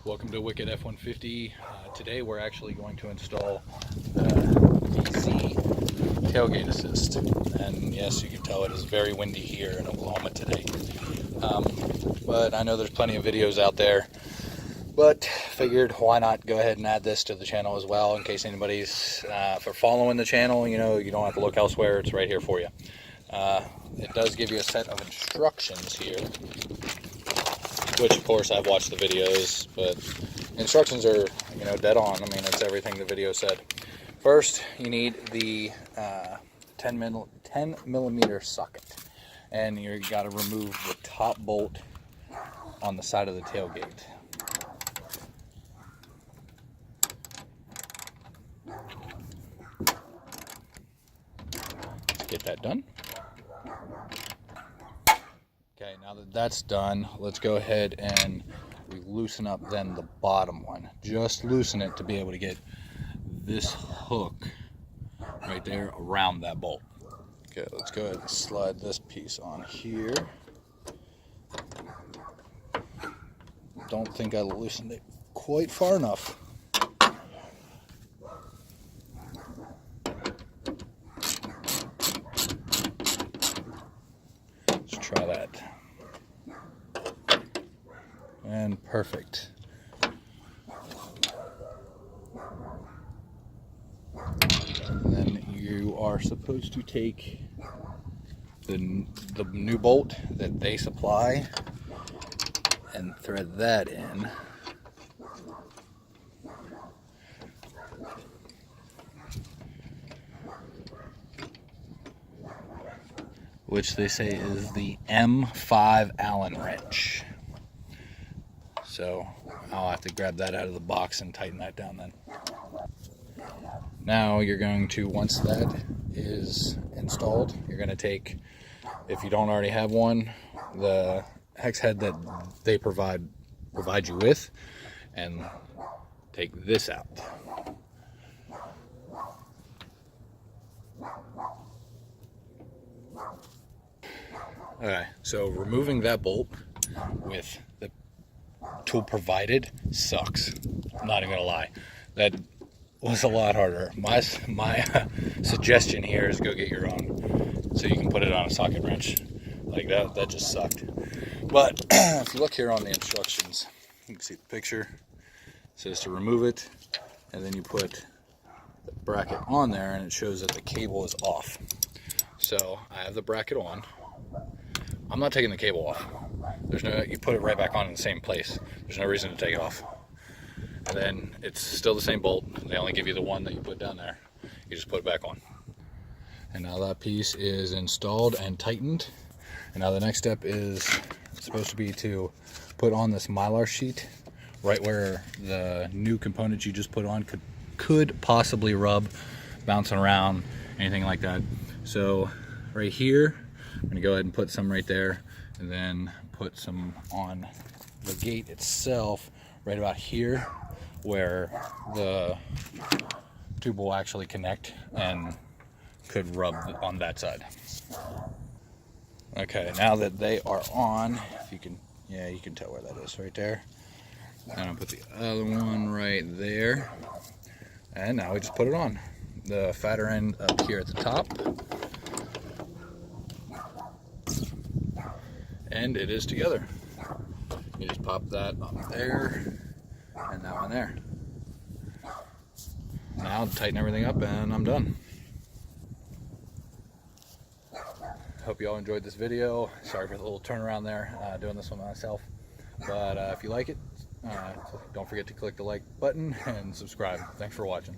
Welcome to Wicked F150. Today we're actually going to install the Deezee tailgate assist. And yes, you can tell it is very windy here in Oklahoma today. But I know there's plenty of videos out there. But figured why not go ahead and add this to the channel as well, in case anybody's for following the channel. You know, you don't have to look elsewhere. It's right here for you. It does give you a set of instructions here, which of course I've watched the videos, but instructions are, you know, dead on. I mean, it's everything the video said. First, you need the 10 millimeter socket, and you got to remove the top bolt on the side of the tailgate. Let's get that done. Okay, now that that's done, let's go ahead and we loosen up then the bottom one. Just loosen it to be able to get this hook right there around that bolt. Okay, let's go ahead and slide this piece on here. Don't think I loosened it quite far enough. Let's try that. And perfect. And then you are supposed to take the new bolt that they supply and thread that in. Which they say is the M5 Allen wrench. So I'll have to grab that out of the box and tighten that down then. Now you're going to, once that is installed, you're going to take, if you don't already have one, the hex head that they provide you with, and take this out. Okay, so removing that bolt with the tool provided sucks. I'm not even gonna lie, that was a lot harder. My suggestion here is go get your own, so you can put it on a socket wrench. Like that just sucked. But if you look here on the instructions, you can see the picture. It says to remove it, and then you put the bracket on there, and it shows that the cable is off. So I have the bracket on. I'm not taking the cable off. There's no, you put it right back on in the same place. There's no reason to take it off. And then it's still the same bolt. They only give you the one that you put down there. You just put it back on. And now that piece is installed and tightened. And now the next step is supposed to be to put on this Mylar sheet right where the new components you just put on could possibly rub, bouncing around, anything like that. So right here, I'm gonna go ahead and put some right there, and then put some on the gate itself right about here where the tube will actually connect and could rub on that side. Okay, now that they are on, if you can, yeah, you can tell where that is right there. And I'll put the other one right there. And now we just put it on. The fatter end up here at the top. And it is together. You just pop that on there and that one there. Now tighten everything up and I'm done. Hope you all enjoyed this video. Sorry for the little turnaround there, doing this one myself. But if you like it, don't forget to click the like button and subscribe. Thanks for watching.